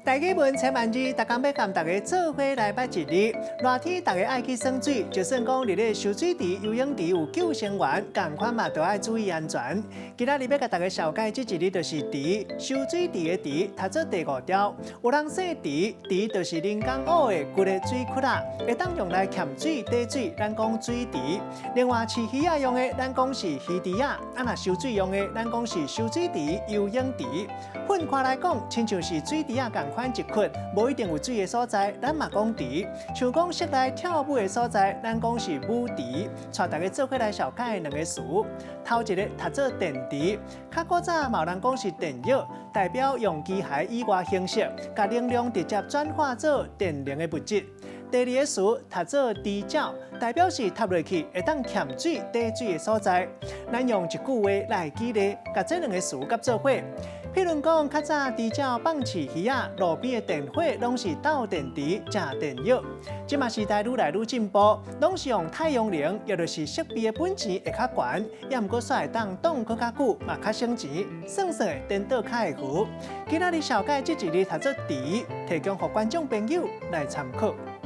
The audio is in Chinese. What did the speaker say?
大家问千万字，大家要跟大家做伙来捌一日。热天大家爱去耍水，就算讲伫咧游水池、游泳池有救生员，同款嘛都爱注意安全。今仔日要甲大家紹介这一日就是池，游水池的池，读做第5条。有人说池，池就是人工挖的骨的水窟啦，会当用来潜水、底水，咱讲水池。另外饲鱼仔用的，咱讲是鱼池啊；若游水用的，咱讲是游水池、游泳池。分开来讲，亲像是水池啊，同款一窟，无一定有水的所在，咱嘛讲池。像讲室内跳舞的所在，咱讲是舞池。带大家做伙来了解两个词。头一个读做电池，较古早嘛有人讲是电药，代表用机械以外形式，把能量直接转化做电能的物质。第二个词读做池沼，代表是踏落去会当潜水、底水的所在。咱用一句话来举例，甲这两个词合做伙。譬如讲，较早池沼放饲鱼仔，路边的电火拢是斗电池、食电药。即嘛时代愈来愈进步，拢是用太阳能，也就是设备的本钱会较悬，也毋过煞会当挡搁较久，嘛较省钱，算算会颠倒较会浮。今仔日了解这一日读做池，提供给观众朋友来参考。